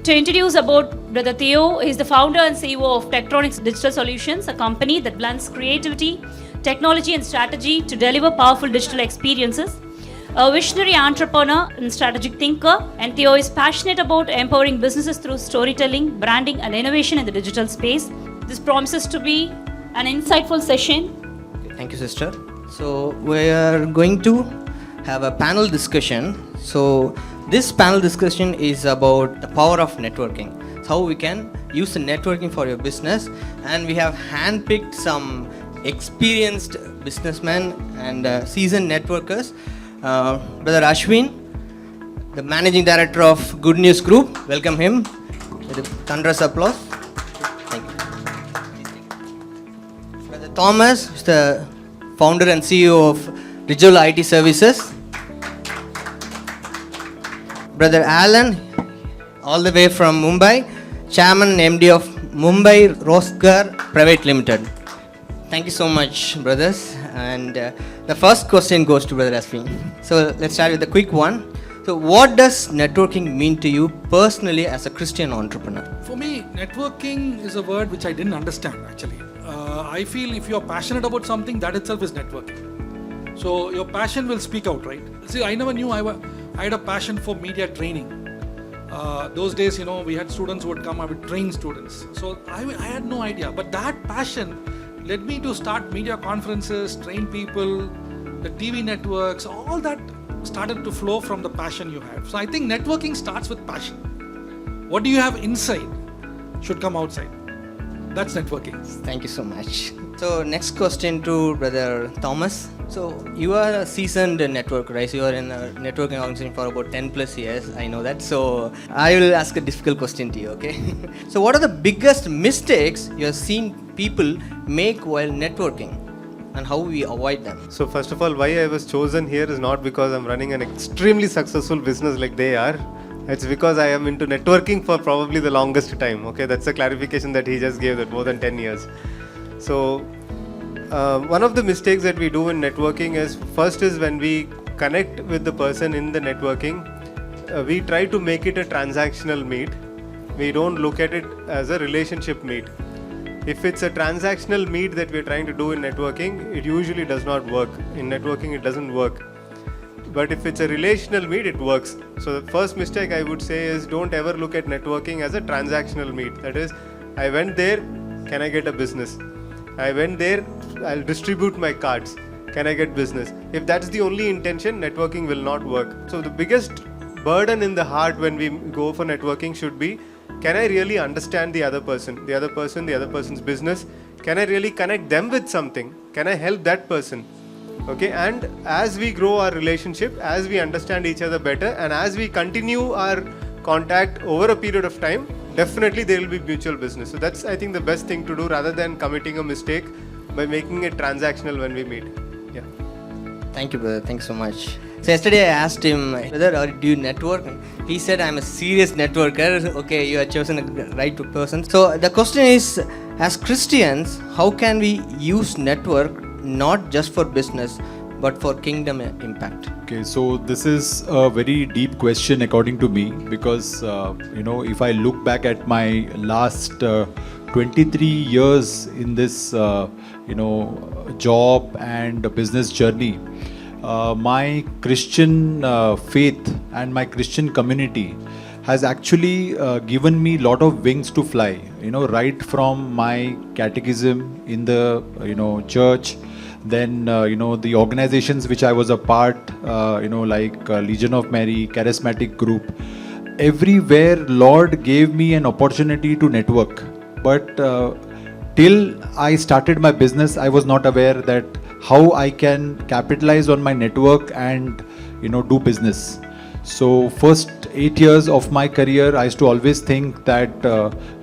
To introduce about Brother Theo, he is the founder and CEO of Tectronix Digital Solutions, a company that blends creativity, technology and strategy to deliver powerful digital experiences. A visionary entrepreneur and strategic thinker, and Theo is passionate about empowering businesses through storytelling, branding and innovation in the digital space. This promises to be an insightful session. Thank you, sister. So we are going to have a panel discussion. So this panel discussion is about the power of networking. How we can use the networking for your business, and we have handpicked some experienced businessmen and seasoned networkers. Brother Ashvin, the managing director of Good News Group. Welcome him with a thunderous applause. Thank you. Brother Thomas, who's the founder and CEO of Rejola IT Services. Brother Alan, all the way from Mumbai, chairman and MD of Mumbai Rozgaar Private Limited. Thank you so much, brothers. And the first question goes to Brother Ashvin. So let's start with a quick one. So what does networking mean to you personally as a Christian entrepreneur? For me, networking is a word which I didn't understand actually. I feel if you're passionate about something, that itself is networking. So your passion will speak out, right? See, I never knew I had a passion for media training. Those days, we had students who would come, I would train students. So I had no idea. But that passion led me to start media conferences, train people, the TV networks, all that started to flow from the passion you have. So I think networking starts with passion. What do you have inside should come outside. That's networking. Thank you so much. So next question to Brother Thomas. So you are a seasoned networker, right? So you are in a networking organization for about 10 plus years. I know that. So I will ask a difficult question to you, okay? So what are the biggest mistakes you have seen people make while networking, and how we avoid them? So first of all, why I was chosen here is not because I'm running an extremely successful business like they are. It's because I am into networking for probably the longest time. Okay, that's a clarification that he just gave, that more than 10 years. So one of the mistakes that we do in networking is, first is when we connect with the person in the networking, we try to make it a transactional meet. We don't look at it as a relationship meet. If it's a transactional meet that we're trying to do in networking, it usually does not work. In networking, it doesn't work. But if it's a relational meet, it works. So the first mistake I would say is, don't ever look at networking as a transactional meet. That is, I went there, can I get a business? I went there, I'll distribute my cards. Can I get business? If that's the only intention, networking will not work. So the biggest burden in the heart when we go for networking should be, can I really understand the other person, the other person's business? Can I really connect them with something? Can I help that person? Okay, and as we grow our relationship, as we understand each other better, and as we continue our contact over a period of time, definitely there will be mutual business. So that's, I think, the best thing to do, rather than committing a mistake by making it transactional when we meet. Yeah. Thank you, brother. Thanks so much. So yesterday I asked him, brother, do you network? He said, I'm a serious networker. Okay, you have chosen the right person. So the question is, as Christians, how can we use network not just for business, but for kingdom impact? Okay, so this is a very deep question according to me, because if I look back at my last 23 years in this job and business journey, my Christian faith and my Christian community has actually given me a lot of wings to fly. Right from my catechism in the church, then the organizations which I was a part, like Legion of Mary, Charismatic Group. Everywhere Lord gave me an opportunity to network, but till I started my business, I was not aware that how I can capitalize on my network and do business. So first 8 years of my career, I used to always think that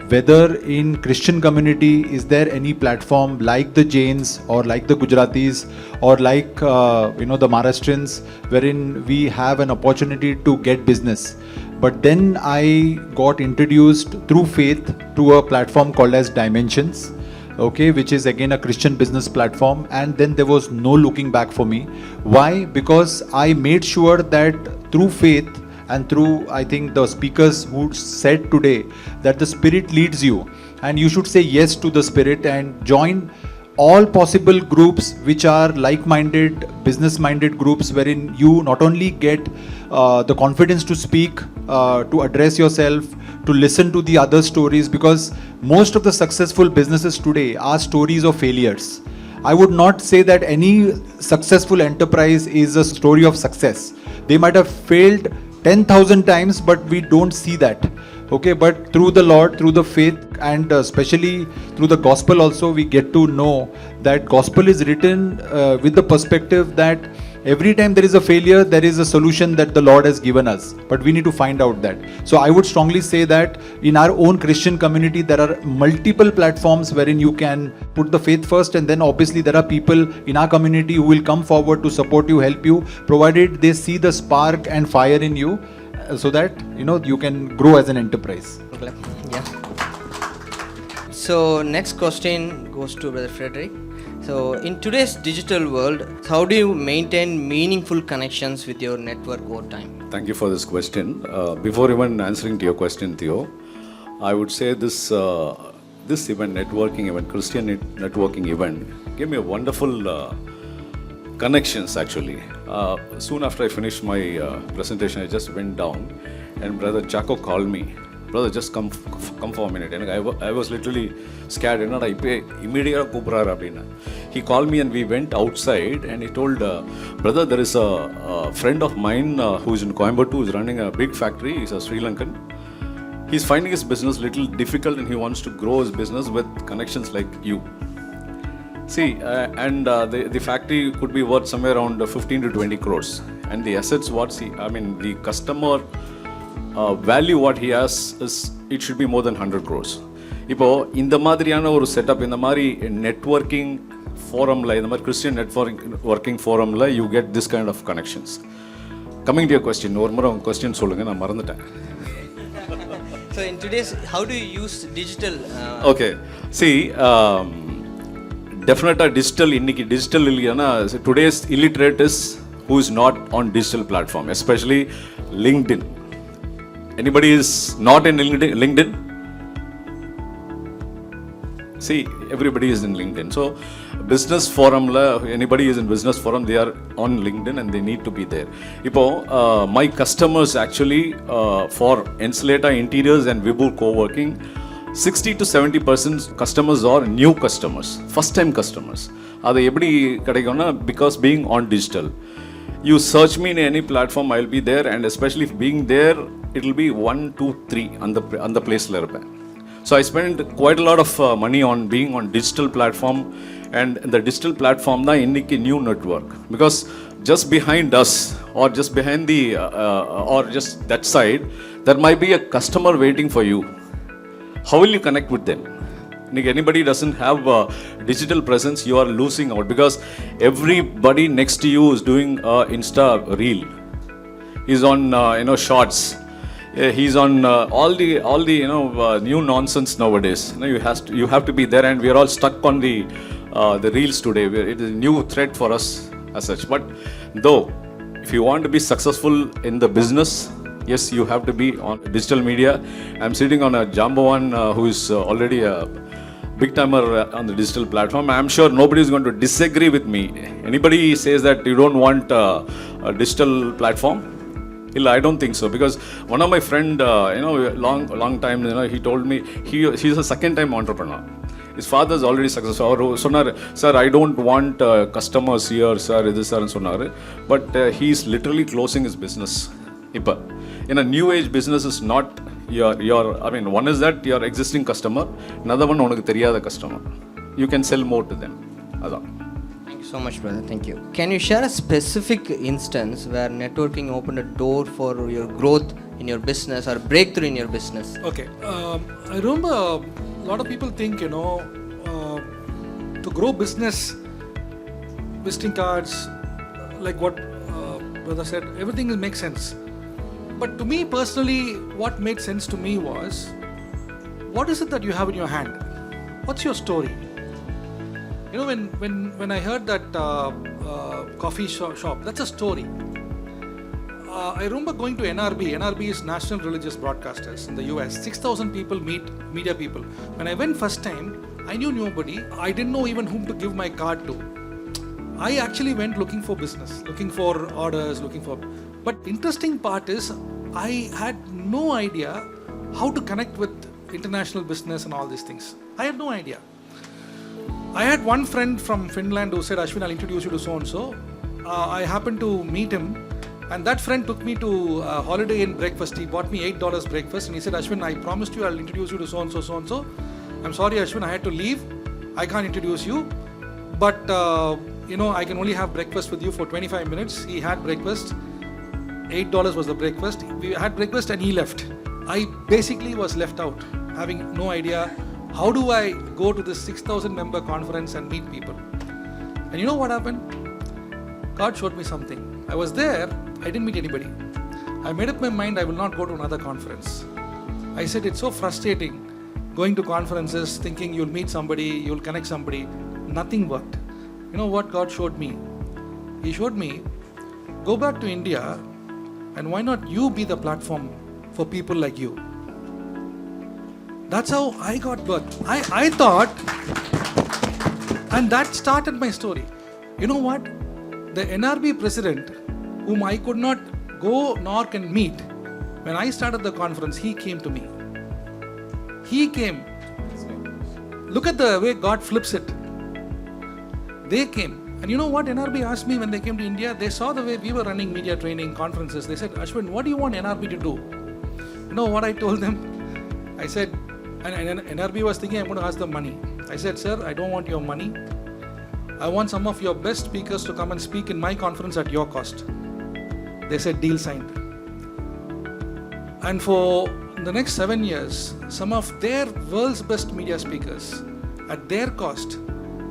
whether in Christian community is there any platform like the Jains or like the Gujaratis or like the Maharashtrians, wherein we have an opportunity to get business. But then I got introduced through faith to a platform called as Dimensions, okay, which is again a Christian business platform, and then there was no looking back for me. Why? Because I made sure that through faith and through, I think, the speakers who said today that the Spirit leads you, and you should say yes to the Spirit and join all possible groups which are like-minded, business-minded groups, wherein you not only get the confidence to speak, to address yourself, to listen to the other stories, because most of the successful businesses today are stories of failures. I would not say that any successful enterprise is a story of success. They might have failed 10,000 times, but we don't see that. Okay, but through the Lord, through the faith, and especially through the gospel also, we get to know that gospel is written with the perspective that every time there is a failure, there is a solution that the Lord has given us. But we need to find out that. So I would strongly say that in our own Christian community, there are multiple platforms wherein you can put the faith first, and then obviously there are people in our community who will come forward to support you, help you, provided they see the spark and fire in you, so that you can grow as an enterprise. Okay. Yeah. So next question goes to Brother Fredrick. So in today's digital world, how do you maintain meaningful connections with your network over time? Thank you for this question. Before even answering to your question, Theo, I would say this event, networking event, Christian networking event, gave me a wonderful connections actually. Soon after I finished my presentation, I just went down and Brother Chaco called me. Brother, just come for a minute. And I was literally scared. Immediately, he called me and we went outside and he told, brother, there is a friend of mine who is in Coimbatore, who is running a big factory. He's a Sri Lankan. He's finding his business a little difficult and he wants to grow his business with connections like you. See, the factory could be worth somewhere around 15 to 20 crores. And the assets, the customer value what he has is, it should be more than 100 crores. Now, in the Madriana setup, in the networking forum, in the Christian networking forum, you get this kind of connections. Coming to your question, one question, so in today's, how do you use digital? Okay, see, definitely digital illana, today's illiterate is who is not on digital platform, especially LinkedIn. Anybody is not in LinkedIn? See, everybody is in LinkedIn. So, business forum, anybody is in business forum, they are on LinkedIn and they need to be there. Now, my customers actually for Ensileta Interiors and WIBUR Coworking, 60 to 70% customers are new customers, first time customers. Because being on digital. You search me in any platform, I'll be there, and especially if being there, it'll be 1, 2, 3 on the place. So I spend quite a lot of money on being on digital platform, and the digital platform na inniki new network, because just behind us or just behind the or just that side, there might be a customer waiting for you. How will you connect with them? If anybody doesn't have a digital presence, you are losing out, because everybody next to you is doing Insta reel. He's on shorts. He's on all the new nonsense nowadays. You have to be there, and we are all stuck on the reels today. It is a new threat for us as such. But though, if you want to be successful in the business, yes, you have to be on digital media. I'm sitting on a Jambawan who is already a big timer on the digital platform. I'm sure nobody is going to disagree with me. Anybody says that you don't want a digital platform? I don't think so, because one of my friend, long time, he told me he's a second time entrepreneur. His father is already successful. Sir, I don't want customers here, sir, this, sir, and sonar. But he's literally closing his business. In a new age, business is not one is that your existing customer, another one onukku theriyada customer. You can sell more to them. Thank you so much, brother. Thank you. Can you share a specific instance where networking opened a door for your growth in your business or breakthrough in your business? Okay. I remember a lot of people think, to grow business, visiting cards, like what brother said, everything makes sense. But to me personally, what made sense to me was, what is it that you have in your hand? What's your story? When I heard that coffee shop, that's a story. I remember going to NRB. NRB is National Religious Broadcasters in the US. 6,000 people meet media people. When I went first time, I knew nobody. I didn't know even whom to give my card to. I actually went looking for business, looking for orders, But interesting part is, I had no idea how to connect with international business and all these things. I had no idea. I had one friend from Finland who said, Ashvin, I'll introduce you to so-and-so. I happened to meet him, and that friend took me to Holiday Inn breakfast. He bought me $8 breakfast, and he said, Ashvin, I promised you I'll introduce you to so-and-so, so-and-so. I'm sorry, Ashvin, I had to leave. I can't introduce you. But, I can only have breakfast with you for 25 minutes. He had breakfast. $8 was the breakfast. We had breakfast and he left. I basically was left out, having no idea how do I go to this 6,000 member conference and meet people. And you know what happened? God showed me something. I was there, I didn't meet anybody. I made up my mind I will not go to another conference. I said it's so frustrating going to conferences thinking you'll meet somebody, you'll connect somebody. Nothing worked. You know what God showed me? He showed me, go back to India and why not you be the platform for people like you. That's how I got birth. I thought, and that started my story. You know what? The NRB president, whom I could not go nor can meet, when I started the conference, he came to me. He came. Look at the way God flips it. They came. And you know what NRB asked me when they came to India? They saw the way we were running media training conferences. They said, Ashvin, what do you want NRB to do? You know what I told them? I said, and NRB was thinking I'm going to ask them money. I said, sir, I don't want your money. I want some of your best speakers to come and speak in my conference at your cost. They said, deal signed. And for the next 7 years, some of their world's best media speakers at their cost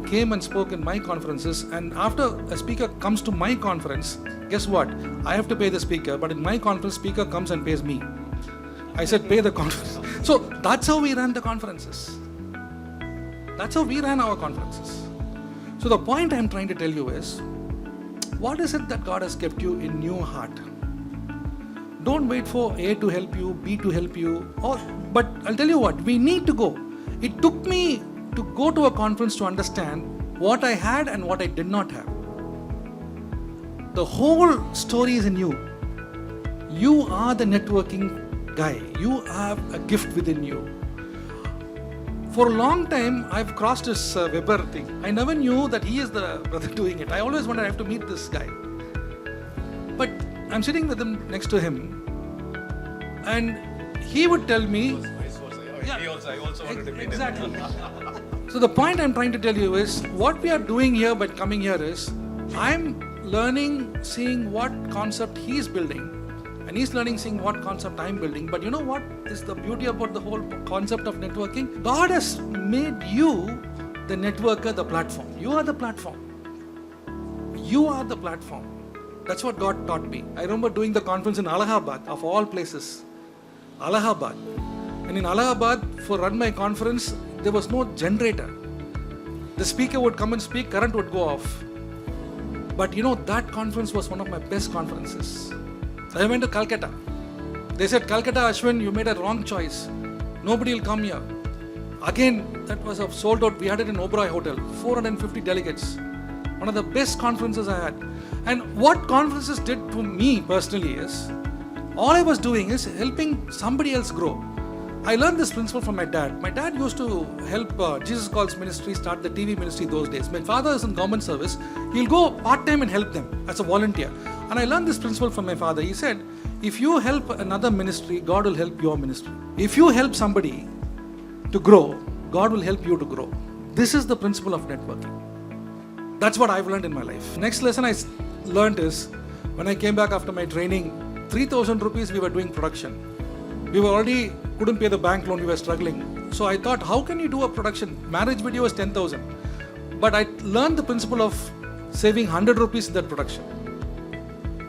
came and spoke in my conferences. And after a speaker comes to my conference, guess what? I have to pay the speaker, but in my conference, speaker comes and pays me. I said, pay the conference. So that's how we ran the conferences. That's how we ran our conferences. So the point I'm trying to tell you is, what is it that God has kept you in your heart? Don't wait for A to help you, B to help you. But I'll tell you what, we need to go. It took me to go to a conference to understand what I had and what I did not have. The whole story is in you. You are the networking guy. You have a gift within you. For a long time, I've crossed this WIBUR thing. I never knew that he is the brother doing it. I always wondered I have to meet this guy. But I'm sitting with him next to him, and he would tell me. I also wanted to meet exactly. So the point I'm trying to tell you is, what we are doing here by coming here is, I'm learning, seeing what concept he's building, and he's learning, seeing what concept I'm building. But you know what is the beauty about the whole concept of networking? God has made you the networker, the platform. You are the platform. You are the platform. That's what God taught me. I remember doing the conference in Allahabad, of all places. Allahabad. And in Allahabad, for run my conference, there was no generator. The speaker would come and speak, current would go off. But you know, that conference was one of my best conferences. I went to Calcutta. They said, Calcutta, Ashvin, you made a wrong choice. Nobody will come here. Again, that was a sold out. We had it in Oberoi Hotel. 450 delegates. One of the best conferences I had. And what conferences did to me personally is, all I was doing is helping somebody else grow. I learned this principle from my dad. My dad used to help Jesus Calls Ministry start the TV ministry those days. My father is in government service. He'll go part-time and help them as a volunteer. And I learned this principle from my father. He said, if you help another ministry, God will help your ministry. If you help somebody to grow, God will help you to grow. This is the principle of networking. That's what I've learned in my life. Next lesson I learned is, when I came back after my training, 3,000 rupees we were doing production. We were already couldn't pay the bank loan, we were struggling. So I thought, how can you do a production? Marriage video was 10,000. But I learned the principle of saving 100 rupees in that production.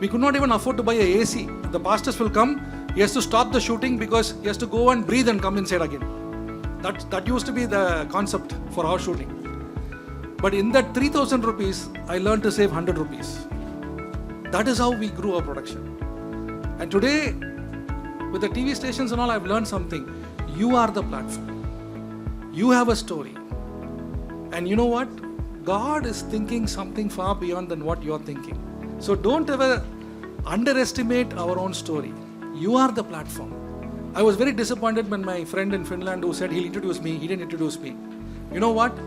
We could not even afford to buy a AC. The pastors will come, he has to stop the shooting because he has to go and breathe and come inside again. That used to be the concept for our shooting. But in that 3,000 rupees, I learned to save 100 rupees. That is how we grew our production. And today, with the TV stations and all, I've learned something. You are the platform. You have a story. And you know what? God is thinking something far beyond than what you're thinking. So don't ever underestimate our own story. You are the platform. I was very disappointed when my friend in Finland who said he'll introduce me, he didn't introduce me. You know what?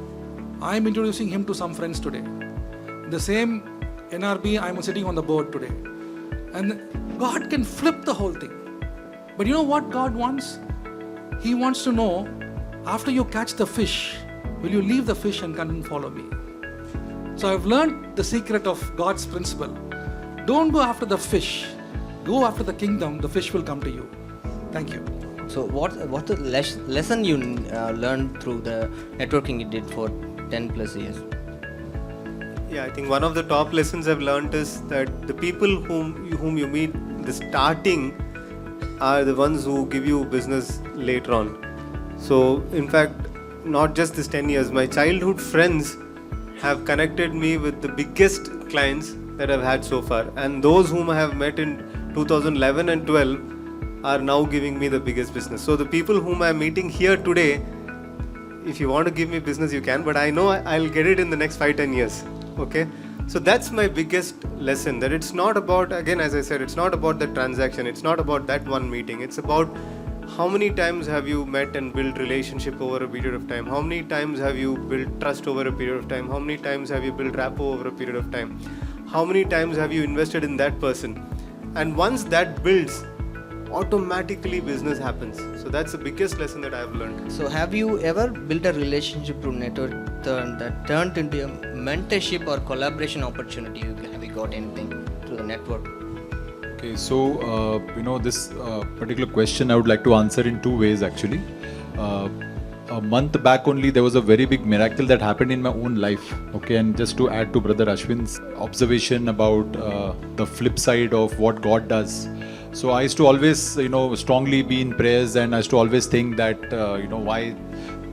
I'm introducing him to some friends today. The same NRB, I'm sitting on the board today. And God can flip the whole thing. But you know what God wants? He wants to know, after you catch the fish, will you leave the fish and come and follow me? So I've learned the secret of God's principle. Don't go after the fish. Go after the kingdom, the fish will come to you. Thank you. So what the lesson you learned through the networking you did for 10 plus years? Yeah, I think one of the top lessons I've learned is that the people whom you meet in the starting are the ones who give you business later on. So in fact, not just this 10 years, my childhood friends have connected me with the biggest clients that I've had so far. And those whom I have met in 2011 and 12 are now giving me the biggest business. So the people whom I'm meeting here today, if you want to give me business, you can, but I know I'll get it in the next 5-10 years. Okay? So that's my biggest lesson, that it's not about, again, as I said, it's not about the transaction, it's not about that one meeting, it's about how many times have you met and built relationship over a period of time, how many times have you built trust over a period of time, how many times have you built rapport over a period of time, how many times have you invested in that person. And once that builds, automatically business happens. So that's the biggest lesson that I've learned. So have you ever built a relationship through network that turned into a mentorship or collaboration opportunity? Have you got anything through the network? Okay, so this particular question I would like to answer in two ways actually. A month back only there was a very big miracle that happened in my own life. Okay, and just to add to Brother Ashvin's observation about the flip side of what God does. So I used to always, strongly be in prayers, and I used to always think that, why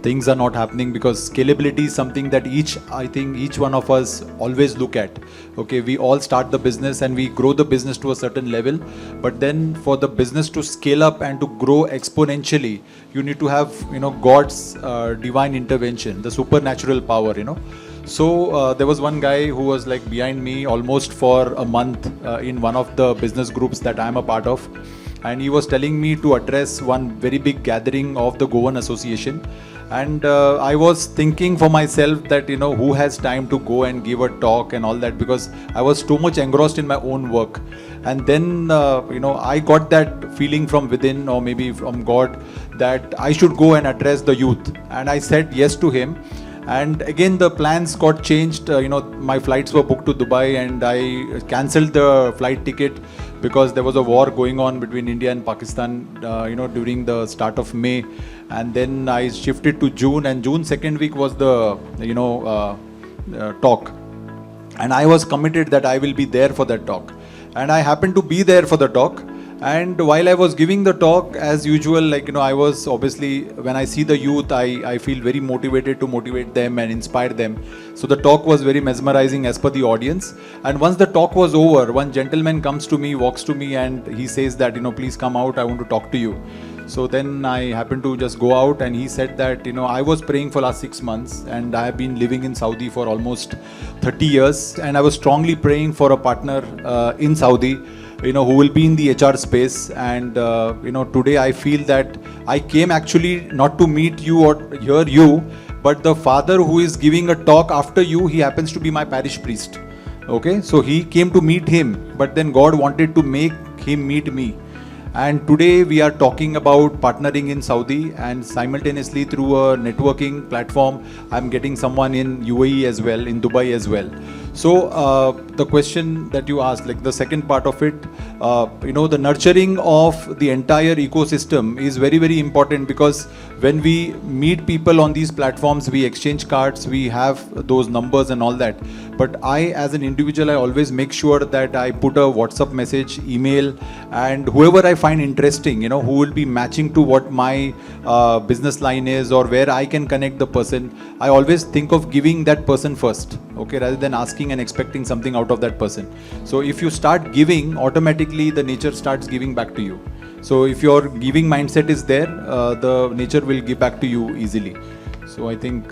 things are not happening, because scalability is something that I think each one of us always look at. Okay, we all start the business and we grow the business to a certain level, but then for the business to scale up and to grow exponentially, you need to have, God's divine intervention, the supernatural power, So there was one guy who was like behind me almost for a month in one of the business groups that I am a part of, and he was telling me to address one very big gathering of the Goan Association. And I was thinking for myself that who has time to go and give a talk and all that, because I was too much engrossed in my own work. And then I got that feeling from within, or maybe from God, that I should go and address the youth, and I said yes to him. And again the plans got changed. My flights were booked to Dubai, and I cancelled the flight ticket because there was a war going on between India and Pakistan during the start of May. And then I shifted to June, and June second week was the talk, and I was committed that I will be there for that talk, and I happened to be there for the talk. And while I was giving the talk, as usual, I was obviously, when I see the youth, I feel very motivated to motivate them and inspire them. So the talk was very mesmerizing as per the audience. And once the talk was over, one gentleman comes to me, walks to me, and he says that, please come out, I want to talk to you. So then I happened to just go out, and he said that, I was praying for last 6 months, and I have been living in Saudi for almost 30 years. And I was strongly praying for a partner in Saudi, who will be in the HR space. And today I feel that I came actually not to meet you or hear you, but the father who is giving a talk after you, he happens to be my parish priest. Okay, so he came to meet him, but then God wanted to make him meet me. And today we are talking about partnering in Saudi, and simultaneously through a networking platform, I'm getting someone in UAE as well, in Dubai as well. So the question that you asked, the second part of it, the nurturing of the entire ecosystem is very, very important, because when we meet people on these platforms, we exchange cards, we have those numbers and all that. But I, as an individual, I always make sure that I put a WhatsApp message, email, and whoever I find interesting, who will be matching to what my business line is, or where I can connect the person, I always think of giving that person first. okay, rather than asking and expecting something out of that person. So if you start giving, automatically the nature starts giving back to you. So if your giving mindset is there, the nature will give back to you easily. So I think,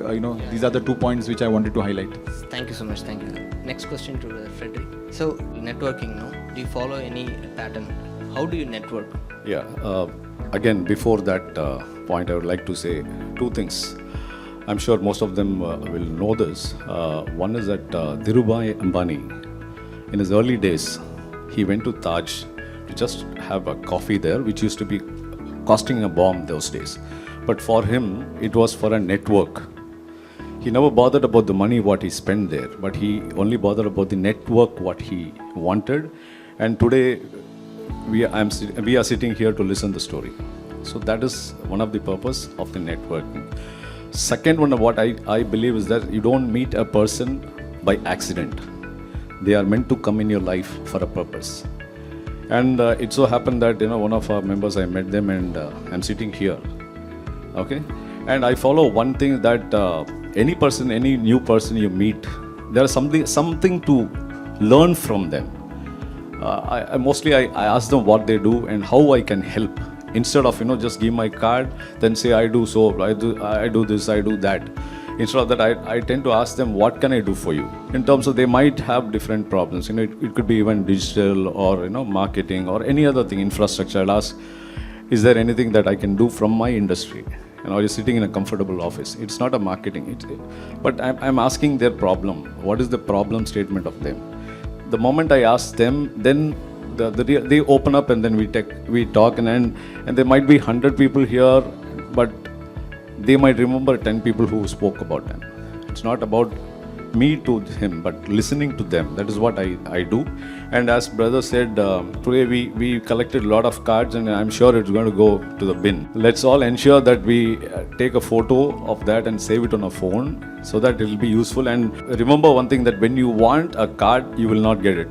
these are the 2 points which I wanted to highlight. Thank you so much. Thank you. Next question to Fredrick. So networking, no? Do you follow any pattern? How do you network? Yeah. Again, before that point, I would like to say 2 things. I'm sure most of them will know this. One is that Dhirubhai Ambani, in his early days, he went to Taj to just have a coffee there, which used to be costing a bomb those days. But for him, it was for a network. He never bothered about the money what he spent there, but he only bothered about the network what he wanted. And today, we are sitting here to listen the story. So that is one of the purpose of the networking. Second one, what I believe is that you don't meet a person by accident. They are meant to come in your life for a purpose. And it so happened that one of our members, I met them, and I'm sitting here. Okay, and I follow one thing that any person, any new person you meet, there is something to learn from them. I mostly ask them what they do and how I can help. Instead of just give my card, then say I do this, I do that. Instead of that, I tend to ask them, what can I do for you? In terms of, they might have different problems. It could be even digital or marketing or any other thing, infrastructure. I'll ask, is there anything that I can do from my industry? You're sitting in a comfortable office. It's not a marketing, but I'm asking their problem. What is the problem statement of them? The moment I ask them, then they open up, and then we talk, and there might be 100 people here, but they might remember 10 people who spoke about them. It's not about me to him, but listening to them. That is what I do. And as brother said, today we collected a lot of cards, and I'm sure it's going to go to the bin. Let's all ensure that we take a photo of that and save it on a phone so that it will be useful. And remember one thing, that when you want a card, you will not get it.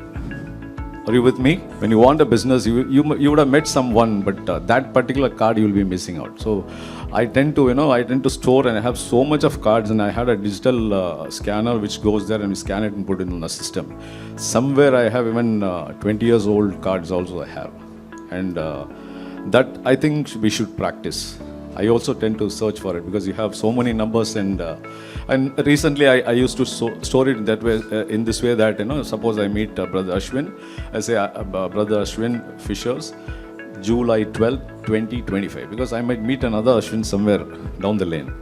Are you with me? When you want a business, you would have met someone, but that particular card you will be missing out. So I tend to store, and I have so much of cards, and I had a digital scanner which goes there and we scan it and put it in the system. Somewhere I have even 20 years old cards also I have. And that I think we should practice. I also tend to search for it because you have so many numbers, and recently I used to store it that way, in this way that suppose I meet brother Ashvin, I say brother Ashvin Fishers, July 12, 2025, because I might meet another Ashvin somewhere down the lane,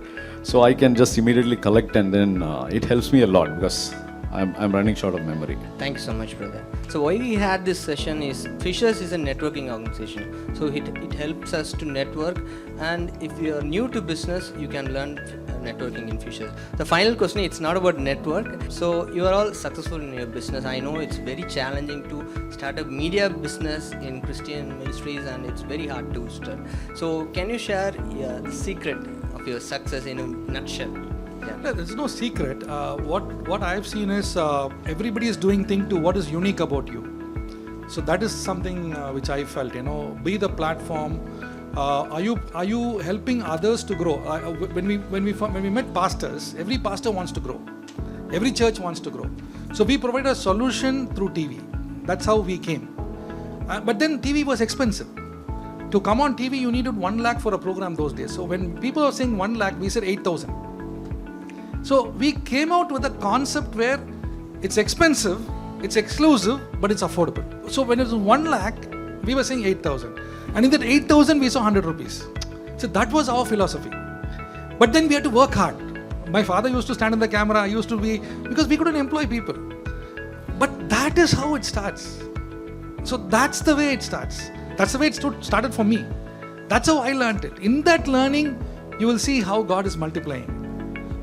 so I can just immediately collect, and then it helps me a lot because I'm running short of memory. Thank you so much, brother. So why we had this session is, Fishers is a networking organization. So it helps us to network, and if you are new to business, you can learn networking in Fishers. The final question, it's not about network. So you are all successful in your business. I know it's very challenging to start a media business in Christian ministries, and it's very hard to start. So can you share the secret of your success in a nutshell? Yeah, there's no secret. What I've seen is everybody is doing thing to what is unique about you. So that is something which I felt. Be the platform. Are you helping others to grow? When we met pastors, every pastor wants to grow. Every church wants to grow. So we provide a solution through TV. That's how we came. But then TV was expensive. To come on TV, you needed 1 lakh for a program those days. So when people were saying 1 lakh, we said 8,000. So we came out with a concept where it's expensive, it's exclusive, but it's affordable. So when it was 1 lakh, we were saying 8,000. And in that 8,000, we saw 100 rupees. So that was our philosophy. But then we had to work hard. My father used to stand in the camera, because we couldn't employ people. But that is how it starts. So that's the way it starts. That's the way it started for me. That's how I learned it. In that learning, you will see how God is multiplying.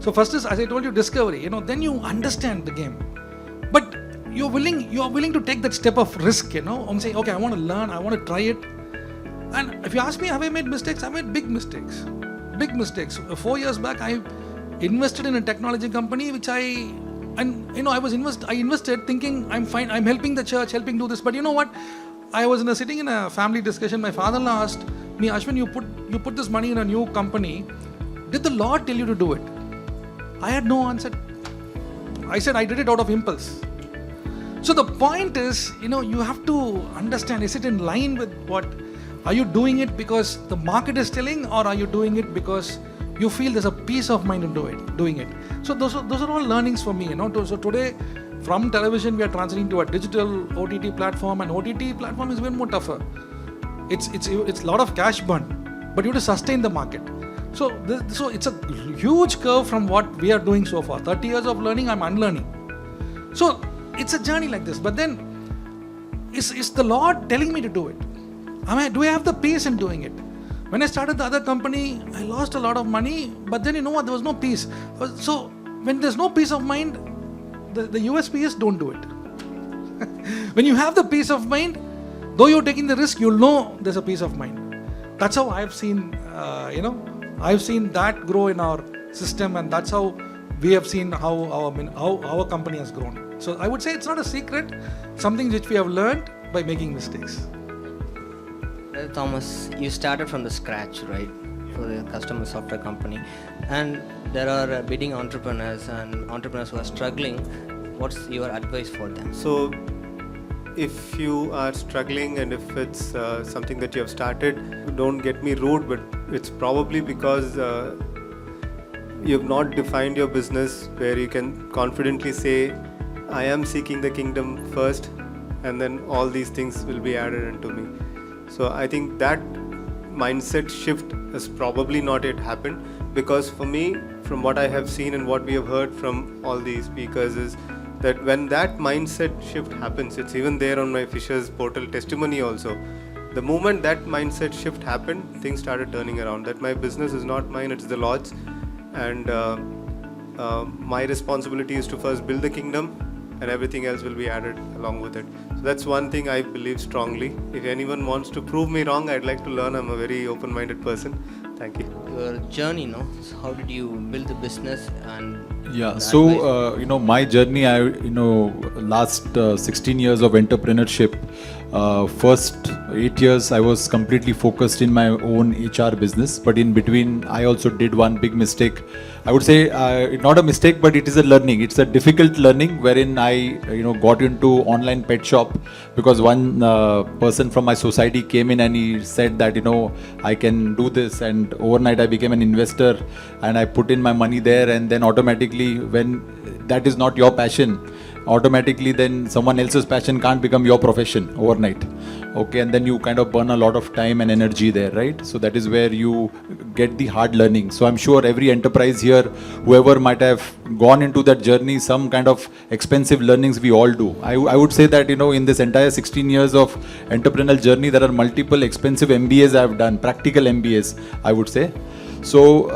So first is, as I told you, discovery. Then you understand the game. But you are willing to take that step of risk. I'm saying, okay, I want to learn, I want to try it. And if you ask me, have I made mistakes? I made big mistakes. Big mistakes. 4 years back, I invested in a technology company, which I invested thinking I'm fine, I'm helping the church, helping do this. But you know what? I was sitting in a family discussion. My father-in-law asked me, Ashvin, you put this money in a new company. Did the Lord tell you to do it? I had no answer. I said I did it out of impulse. So the point is, you have to understand, is it in line with what, are you doing it because the market is telling, or are you doing it because you feel there's a peace of mind in doing it? So those are all learnings for me, So today, from television, we are transiting to a digital OTT platform, and OTT platform is even more tougher. It's a lot of cash burn, but you have to sustain the market. So it's a huge curve from what we are doing so far. 30 years of learning, I'm unlearning. So it's a journey like this. But then, is the Lord telling me to do it? Do I have the peace in doing it? When I started the other company, I lost a lot of money, but then you know what? There was no peace. So when there's no peace of mind, the USP is don't do it. When you have the peace of mind, though you're taking the risk, you'll know there's a peace of mind. That's how I've seen, I've seen that grow in our system, and that's how we have seen how our company has grown. So I would say it's not a secret, something which we have learned by making mistakes. Thomas, you started from the scratch, right, for the customer software company, and there are budding entrepreneurs and entrepreneurs who are struggling. What's your advice for them? So, if you are struggling and if it's something that you have started, don't get me rude, but it's probably because you have not defined your business where you can confidently say, I am seeking the kingdom first, and then all these things will be added unto me. So I think that mindset shift has probably not yet happened, because for me, from what I have seen and what we have heard from all these speakers, is that when that mindset shift happens, it's even there on my Fisher's portal testimony also. The moment that mindset shift happened, things started turning around. That my business is not mine, it's the Lord's, and my responsibility is to first build the kingdom, and everything else will be added along with it. So that's one thing I believe strongly. If anyone wants to prove me wrong, I'd like to learn. I'm a very open-minded person. Thank you. Your journey, so how did you build the business? And my journey, last 16 years of entrepreneurship, first 8 years I was completely focused in my own HR business, but in between I also did one big mistake. I would say not a mistake, but it is a learning. It's a difficult learning wherein I got into online pet shop, because one person from my society came in and he said that I can do this, and overnight I became an investor and I put in my money there, and then automatically, when that is not your passion, automatically then someone else's passion can't become your profession overnight. Okay, and then you kind of burn a lot of time and energy there, right? So that is where you get the hard learning. So I'm sure every enterprise here, whoever might have gone into that journey, some kind of expensive learnings we all do. I would say that in this entire 16 years of entrepreneurial journey, there are multiple expensive MBAs I have done, practical MBAs, I would say. So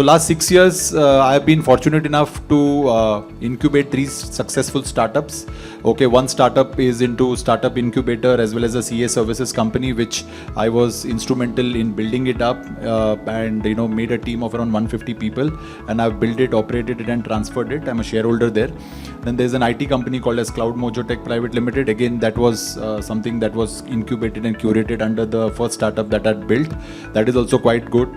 last 6 years I have been fortunate enough to incubate 3 successful startups. Okay, one startup is into startup incubator as well as a CA services company, which I was instrumental in building it up and made a team of around 150 people, and I've built it, operated it and transferred it. I'm a shareholder there. Then there's an IT company called as Cloud Mojo Tech Private Limited. Again, that was something that was incubated and curated under the first startup that I built. That is also quite good,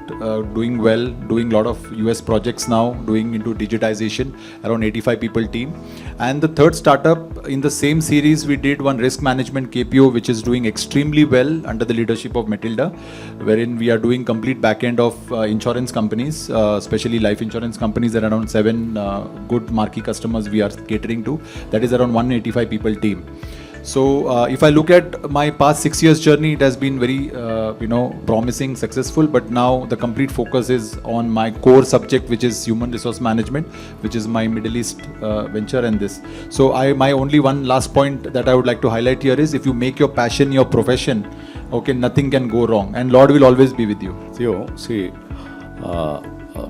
doing well, doing a lot of US projects now, doing into digitization, around 85 people team. And the third startup in the same series, we did one risk management KPO, which is doing extremely well under the leadership of Matilda, wherein we are doing complete backend of insurance companies, especially life insurance companies. There are around 7 good marquee customers we are catering to. That is around 185 people team. So if I look at my past 6 years journey, it has been very promising, successful, but now the complete focus is on my core subject, which is human resource management, which is my Middle East venture and this. So my only one last point that I would like to highlight here is, if you make your passion your profession, okay, nothing can go wrong, and Lord will always be with you. Theo, see,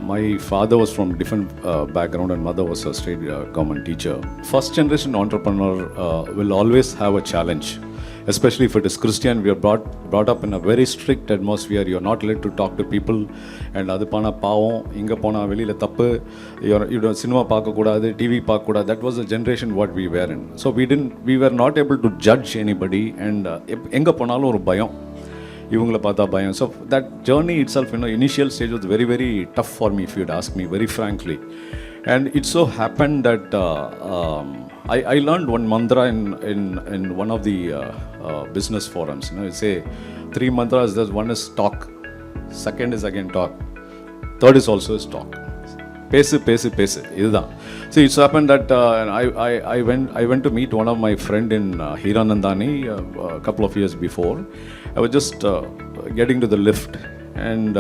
my father was from different background and mother was a state government teacher. First generation entrepreneur will always have a challenge, especially if it is Christian. We are brought up in a very strict atmosphere. You are not allowed to talk to people, and adu pana pavam inga pona velila thappu, you don't cinema paaka koodadhu, TV paaka koodadhu. That was the generation what we were in. So we were not able to judge anybody, and enga ponalum oru bayam. So that journey itself, initial stage was very, very tough for me, if you'd ask me, very frankly. And it so happened that I learned one mantra in one of the business forums. You know, you say 3 mantras. There's one is talk, second is again talk, third is also is talk. Pesu. இதுதான். See, it's happened that I went to meet one of my friend in Hiranandani a couple of years before. I was just getting to the lift, and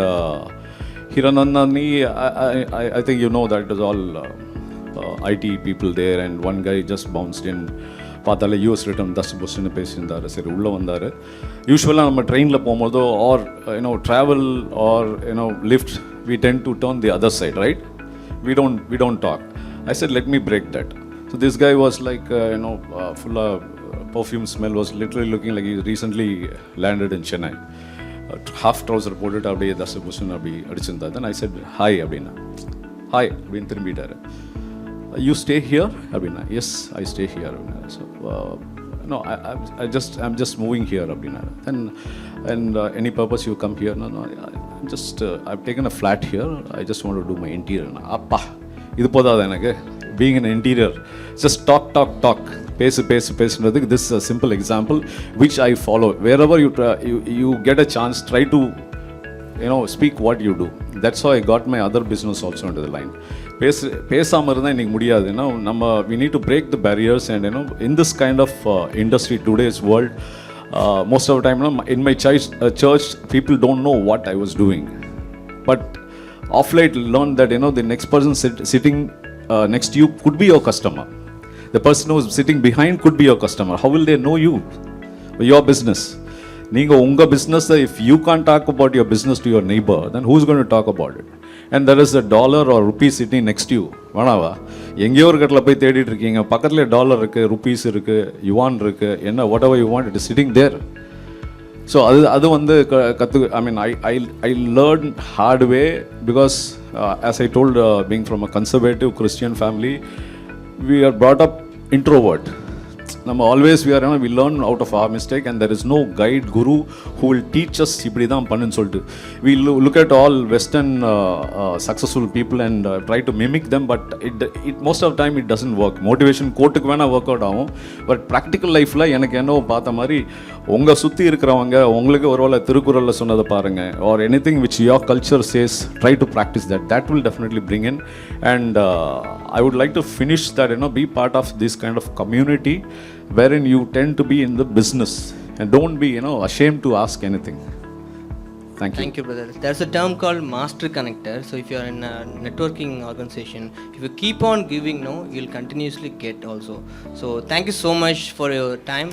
Hiranandani, I think you know that it was all IT people there, and one guy just bounced in. பார்த்தாலே US return தஸ்ட் பேசியிருந்தார். சரி உள்ளே வந்தார். யூஸ்வலாக நம்ம ட்ரெயினில் போகும்போதோ or you know travel or you know lift we tend to turn the other side, right? We don't talk. I said, let me break that. So this guy was like, full of perfume smell, was literally looking like he recently landed in Chennai. Half trouser போட்டுட்டு அப்படியே தஸ்ட் புஷன் அப்படி அடிச்சிருந்தா. Then I said, hi அப்படின்னா. Hi அப்படின்னு திரும்பிட்டார். You stay here அப்படின்னா. Yes, I stay here அப்படின்னா. So no, I'm just moving here அப்படின்னா. And any purpose you come here? No, I'm just I've taken a flat here. I just want to do my interior. அப்பா இது போதாது எனக்கு. Being an interior, just talk. பேசுன்றதுக்கு this is a simple example which I follow. Wherever you get a chance, try to speak what you do. That's how I got my other business also into the line. பேசாமல் இருந்தால் இன்றைக்கி முடியாது. நம்ம we need to break the barriers, and in this kind of industry, today's world, most of the time in my church people don't know what I was doing, but of late learned that the next person sitting next to you could be your customer. The person who is sitting behind could be your customer. How will they know you? Your business. நீங்கள் உங்கள் பிஸ்னஸை if you can't talk about your business to your neighbor, then who's going to talk about it? And there is a dollar or rupee sitting next to you. வேணாவா? எங்கேயோ ஒரு கட்டில் போய் தேடிட்டு இருக்கீங்க, பக்கத்தில் டாலர் இருக்குது, ருப்பீஸ் இருக்குது, யுவான் இருக்குது, என்ன whatever you want, it is sitting there. So அது வந்து I learned hard way because as I told, being from a conservative Christian family, we are brought up introvert. Always we learn out of our mistake, and there is no guide guru who will teach us இப்படி தான் பண்ணுன்னு சொல்லிட்டு. We look at all Western successful people and try to mimic them, but it most of the time it doesn't work. Motivation கோட்டுக்கு வேணால் work out ஆகும், but practical லைஃப்பில் எனக்கு என்ன பார்த்த மாதிரி உங்கள் சுற்றி இருக்கிறவங்க உங்களுக்கு ஒருவேளை திருக்குறளில் சொன்னதை பாருங்கள், or anything which your culture says, try to practice that will definitely bring in. And I would like to finish that, be part of this kind of community wherein you tend to be in the business, and don't be ashamed to ask anything. Thank you, brother. There's a term called master connector. So if you are in a networking organization, if you keep on giving, you'll continuously get also. So thank you so much for your time.